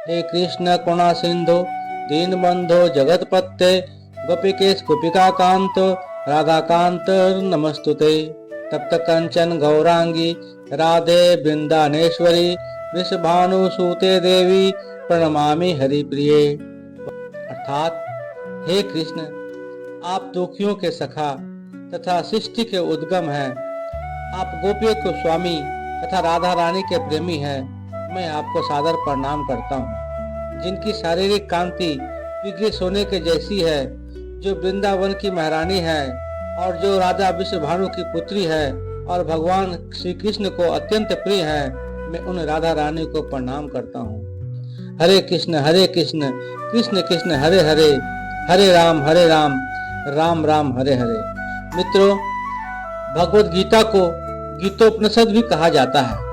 हे कृष्ण करुणा सिंधु दीनबंधो जगतपते गोपिकेश गोपिका कांत राधा कांत नमस्तुते। तप्त कंचन गौरांगी राधे वृंदानेश्वरी वृषभानुसूते देवी प्रणमामि हरिप्रिये। अर्थात हे कृष्ण, आप दुखियों के सखा तथा सृष्टि के उद्गम हैं। आप गोपियों के स्वामी तथा राधा रानी के प्रेमी हैं। मैं आपको सादर प्रणाम करता हूँ। जिनकी शारीरिक कांति विग्रह सोने के जैसी है, जो वृंदावन की महारानी है और जो राजा विश्वभानु की पुत्री है और भगवान श्री कृष्ण को अत्यंत प्रिय है, मैं उन राधा रानी को प्रणाम करता हूँ। हरे कृष्ण कृष्ण कृष्ण हरे हरे, हरे राम राम राम हरे हरे। मित्रों, भगवत गीता को गीतोपनिषद भी कहा जाता है।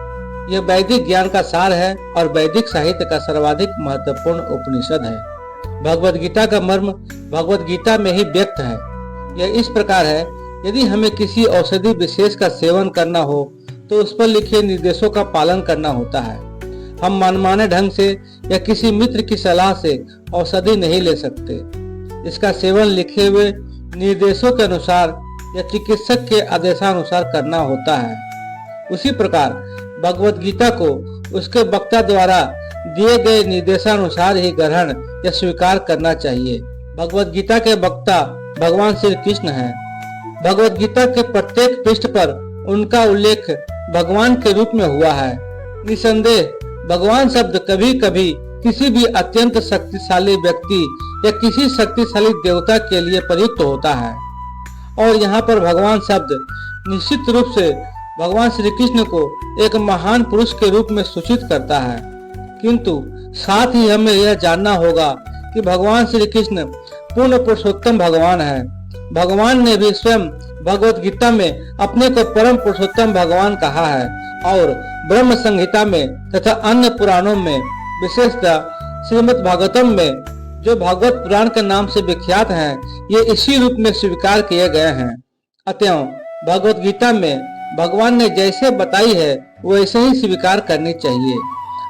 यह वैदिक ज्ञान का सार है और वैदिक साहित्य का सर्वाधिक महत्वपूर्ण उपनिषद है। भगवत गीता का मर्म भगवत गीता में ही व्यक्त है। यह इस प्रकार है, यदि हमें किसी औषधि विशेष का सेवन करना हो तो उस पर लिखे निर्देशों का पालन करना होता है। हम मनमाने ढंग से या किसी मित्र की सलाह से औषधि नहीं ले सकते। इसका सेवन लिखे हुए निर्देशों के अनुसार या चिकित्सक के आदेशानुसार करना होता है। उसी प्रकार भगवत गीता को उसके वक्ता द्वारा दिए गए निर्देशानुसार ही ग्रहण या स्वीकार करना चाहिए। भगवत गीता के वक्ता भगवान श्री कृष्ण हैं। भगवत गीता के प्रत्येक पृष्ठ पर उनका उल्लेख भगवान के रूप में हुआ है। निसंदेह भगवान शब्द कभी कभी किसी भी अत्यंत शक्तिशाली व्यक्ति या किसी शक्तिशाली देवता के लिए प्रयुक्त होता है, और यहाँ पर भगवान शब्द निश्चित रूप से भगवान श्री कृष्ण को एक महान पुरुष के रूप में सूचित करता है। किंतु साथ ही हमें यह जानना होगा कि भगवान श्री कृष्ण पूर्ण पुरुषोत्तम भगवान है। भगवान ने भी स्वयं भगवत गीता में अपने को परम पुरुषोत्तम भगवान कहा है, और ब्रह्म संहिता में तथा अन्य पुराणों में, विशेषतः श्रीमद् भागवतम में, जो भागवत पुराण के नाम से विख्यात हैं, ये इसी रूप में स्वीकार किए गए हैं। अतएव भगवत गीता में भगवान ने जैसे बताई है वैसे ही स्वीकार करनी चाहिए।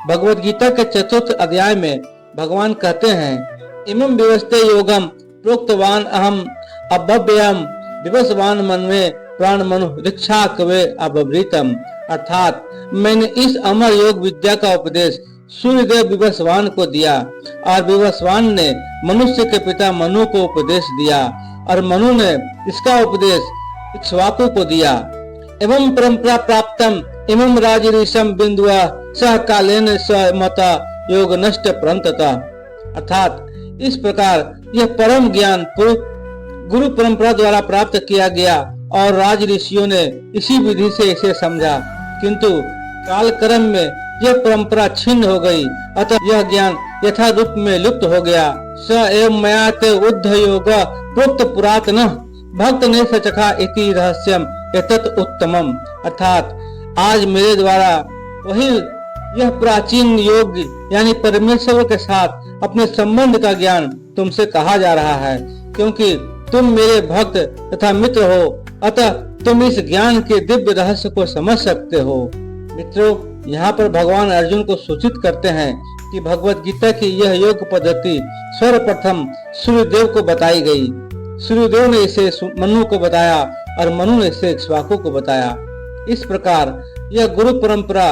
भगवत गीता के चतुर्थ अध्याय में भगवान कहते हैं, इमं विवस्ते योगम प्रोक्तवान अहम अभव्ययम विवस्वान मनवे प्राण मनु दीक्षा कवे अभवृतम। अर्थात मैंने इस अमर योग विद्या का उपदेश सूर्यदेव विवस्वान को दिया, और विवस्वान ने मनुष्य के पिता मनु को उपदेश दिया, और मनु ने इसका उपदेश इक्ष्वाकु को दिया। एवं परंपरा प्राप्तम इमं राजऋषम बिंदुआ सह कालेन स्वमता योग नष्ट परंतता। अर्थात इस प्रकार यह परम ज्ञान गुरु परंपरा द्वारा प्राप्त किया गया, और राज ऋषियों ने इसी विधि से इसे समझा, किंतु कालक्रम में यह परंपरा छिन्न हो गई, अतः यह ज्ञान यथा रूप में लुप्त हो गया। स एवं मया ते उद्ध योग प्रोक्त पुरातन भक्त ने सचखा इति रहस्यम एतत् उत्तमम। अर्थात आज मेरे द्वारा वही यह प्राचीन योग यानी परमेश्वर के साथ अपने संबंध का ज्ञान तुमसे कहा जा रहा है, क्योंकि तुम मेरे भक्त तथा मित्र हो, अतः तुम इस ज्ञान के दिव्य रहस्य को समझ सकते हो। मित्रों, यहाँ पर भगवान अर्जुन को सूचित करते हैं कि भगवत गीता की यह योग पद्धति सर्वप्रथम सूर्यदेव को बताई गई। सूर्यदेव ने इसे मनु को बताया और मनु ने इसे इक्ष्वाकु को बताया। इस प्रकार यह गुरु परंपरा,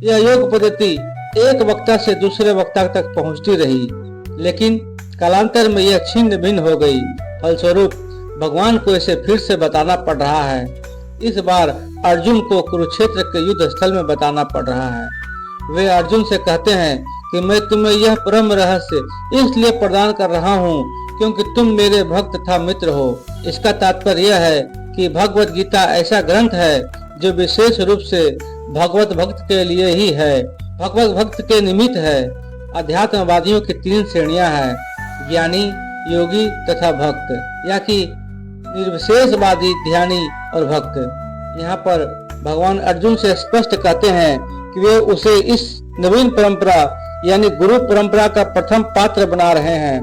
यह योग पद्धति एक वक्ता से दूसरे वक्ता तक पहुंचती रही, लेकिन कालांतर में यह छिन्न भिन्न हो गई। फलस्वरूप भगवान को इसे फिर से बताना पड़ रहा है। इस बार अर्जुन को कुरुक्षेत्र के युद्ध स्थल में बताना पड़ रहा है। वे अर्जुन से कहते हैं कि मैं तुम्हें यह परम रहस्य इसलिए प्रदान कर रहा हूँ क्योंकि तुम मेरे भक्त तथा मित्र हो। इसका तात्पर्य यह है कि भगवत गीता ऐसा ग्रंथ है जो विशेष रूप से भगवत भक्त के लिए ही है, भगवत भक्त के निमित्त है। अध्यात्मवादियों की तीन श्रेणियां हैं, ज्ञानी, योगी तथा भक्त, या कि निर्विशेषवादी, ध्यानी और भक्त। यहाँ पर भगवान अर्जुन से स्पष्ट कहते हैं कि वे उसे इस नवीन परंपरा यानी गुरु परंपरा का प्रथम पात्र बना रहे हैं,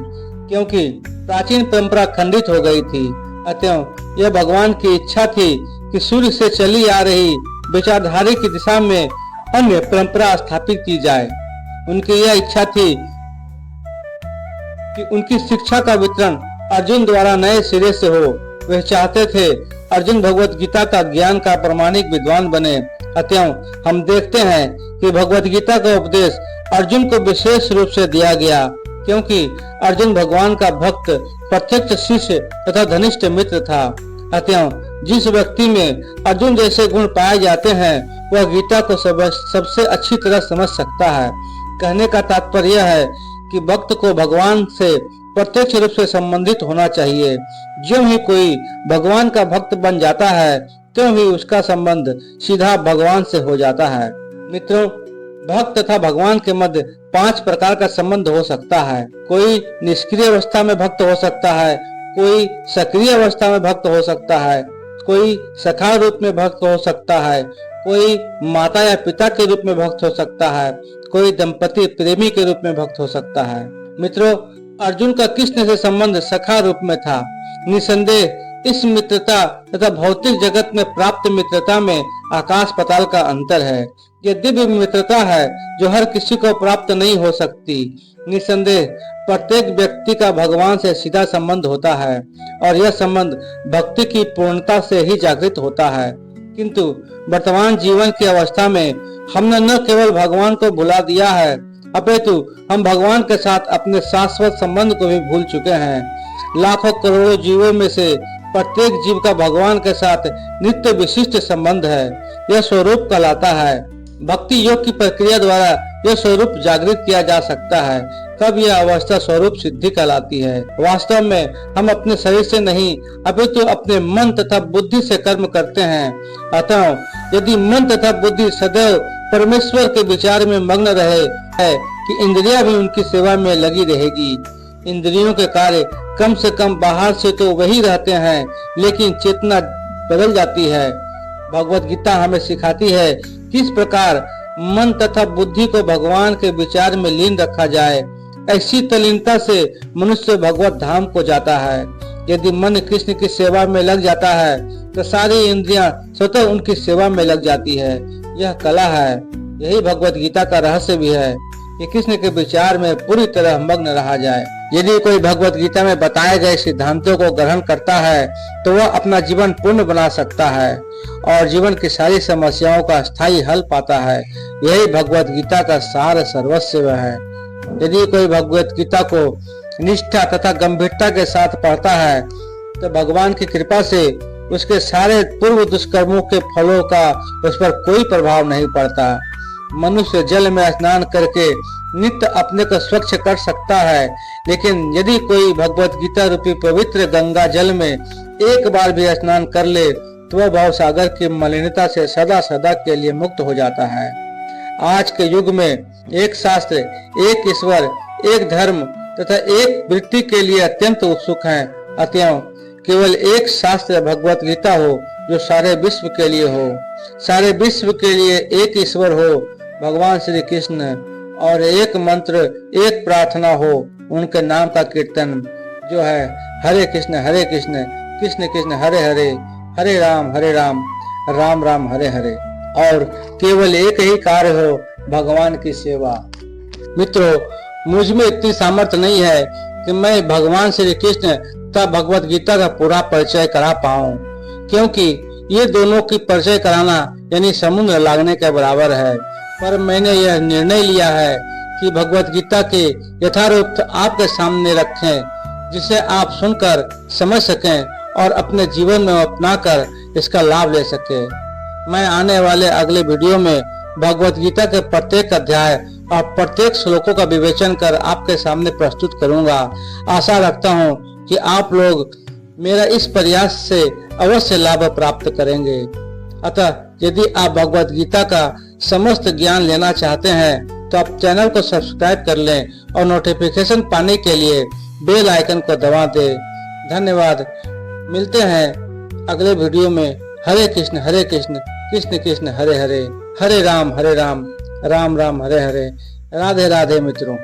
क्योंकि प्राचीन परंपरा खंडित हो गई थी। अतः यह भगवान की इच्छा थी कि सूर्य से चली आ रही विचारधारा की दिशा में अन्य परंपरा स्थापित की जाए। उनकी यह इच्छा थी कि उनकी शिक्षा का वितरण अर्जुन द्वारा नए सिरे से हो। वे चाहते थे अर्जुन भगवत गीता का ज्ञान का प्रामाणिक विद्वान बने। अतः हम देखते हैं कि भगवत गीता का उपदेश अर्जुन को विशेष रूप से दिया गया, क्योंकि अर्जुन भगवान का भक्त, प्रत्यक्ष शिष्य तथा घनिष्ठ मित्र था। अतः जिस व्यक्ति में अर्जुन जैसे गुण पाए जाते हैं वह गीता को सबसे अच्छी तरह समझ सकता है। कहने का तात्पर्य यह है कि भक्त को भगवान से प्रत्यक्ष रूप से संबंधित होना चाहिए। जो ही कोई भगवान का भक्त बन जाता है त्यों ही उसका संबंध सीधा भगवान से हो जाता है। मित्रों, भक्त तथा भगवान के मध्य 5 प्रकार का संबंध हो सकता है। कोई निष्क्रिय अवस्था में भक्त हो सकता है, कोई सक्रिय अवस्था में भक्त हो सकता है, कोई सखा रूप में भक्त हो सकता है, कोई माता या पिता के रूप में भक्त हो सकता है, कोई दंपति प्रेमी के रूप में भक्त हो सकता है। मित्रों, अर्जुन का कृष्ण से संबंध सखा रूप में था। निसंदेह इस मित्रता तथा भौतिक जगत में प्राप्त मित्रता में आकाश पाताल का अंतर है। यह दिव्य मित्रता है जो हर किसी को प्राप्त नहीं हो सकती। निसंदेह प्रत्येक व्यक्ति का भगवान से सीधा संबंध होता है और यह संबंध भक्ति की पूर्णता से ही जागृत होता है। किंतु वर्तमान जीवन की अवस्था में हमने न केवल भगवान को भुला दिया है, अपितु हम भगवान के साथ अपने शाश्वत संबंध को भी भूल चुके हैं। लाखों करोड़ों जीवों में से प्रत्येक जीव का भगवान के साथ नित्य विशिष्ट संबंध है। यह स्वरूप कहलाता है। भक्ति योग की प्रक्रिया द्वारा यह स्वरूप जागृत किया जा सकता है। तब यह अवस्था स्वरूप सिद्धि कहलाती है। वास्तव में हम अपने शरीर से नहीं अपितु अपने मन तथा बुद्धि से कर्म करते हैं। अतः यदि मन तथा बुद्धि सदैव परमेश्वर के विचार में मग्न रहे है कि इंद्रियां भी उनकी सेवा में लगी रहेगी। इंद्रियों के कार्य कम से कम बाहर से तो वही रहते हैं, लेकिन चेतना बदल जाती है। भगवत गीता हमें सिखाती है किस प्रकार मन तथा बुद्धि को भगवान के विचार में लीन रखा जाए। ऐसी तल्लीनता से मनुष्य भगवत धाम को जाता है। यदि मन कृष्ण की सेवा में लग जाता है तो सारी इंद्रियां स्वतः उनकी सेवा में लग जाती है। यह कला है। यही भगवत गीता का रहस्य भी है कि कृष्ण के विचार में पूरी तरह मग्न रहा जाए। यदि कोई भगवत गीता में बताए गए सिद्धांतों को ग्रहण करता है तो वह अपना जीवन पूर्ण बना सकता है और जीवन की सारी समस्याओं का स्थायी हल पाता है। यही भगवत गीता का सार सर्वस्व है। यदि कोई भगवत गीता को निष्ठा तथा गंभीरता के साथ पढ़ता है तो भगवान की कृपा से उसके सारे पूर्व दुष्कर्मों के फलों का उस पर कोई प्रभाव नहीं पड़ता। मनुष्य जल में स्नान करके नित्य अपने को स्वच्छ कर सकता है, लेकिन यदि कोई भगवत गीता रूपी पवित्र गंगा जल में एक बार भी स्नान कर ले तो वह भव सागर की मलिनता से सदा सदा के लिए मुक्त हो जाता है। आज के युग में एक शास्त्र, एक ईश्वर, एक धर्म तथा एक वृत्ति के लिए अत्यंत उत्सुक हैं। अतः केवल एक शास्त्र भगवत गीता हो जो सारे विश्व के लिए हो, सारे विश्व के लिए एक ईश्वर हो भगवान श्री कृष्ण, और एक मंत्र, एक प्रार्थना हो उनके नाम का कीर्तन जो है हरे कृष्ण कृष्ण कृष्ण हरे हरे, हरे राम राम राम हरे हरे, और केवल एक ही कार्य हो भगवान की सेवा। मित्रों, मुझ में इतनी सामर्थ्य नहीं है कि मैं भगवान श्री कृष्ण तथा भगवत गीता का पूरा परिचय करा पाऊं, क्योंकि ये दोनों की परिचय कराना यानी समुद्र लागने के बराबर है। पर मैंने यह निर्णय लिया है कि भगवत गीता के यथारूप आपके सामने रखें, जिसे आप सुनकर समझ सकें और अपने जीवन में अपनाकर इसका लाभ ले सकें। मैं आने वाले अगले वीडियो में भगवत गीता के प्रत्येक अध्याय और प्रत्येक श्लोकों का विवेचन कर आपके सामने प्रस्तुत करूंगा। आशा रखता हूं कि आप लोग मेरा इस प्रयास से अवश्य लाभ प्राप्त करेंगे। अतः यदि आप भगवत गीता का समस्त ज्ञान लेना चाहते हैं तो आप चैनल को सब्सक्राइब कर लें और नोटिफिकेशन पाने के लिए बेल आइकन को दबा दें। धन्यवाद। मिलते हैं अगले वीडियो में। हरे कृष्ण कृष्ण कृष्ण हरे हरे, हरे राम राम राम हरे हरे। राधे राधे मित्रों।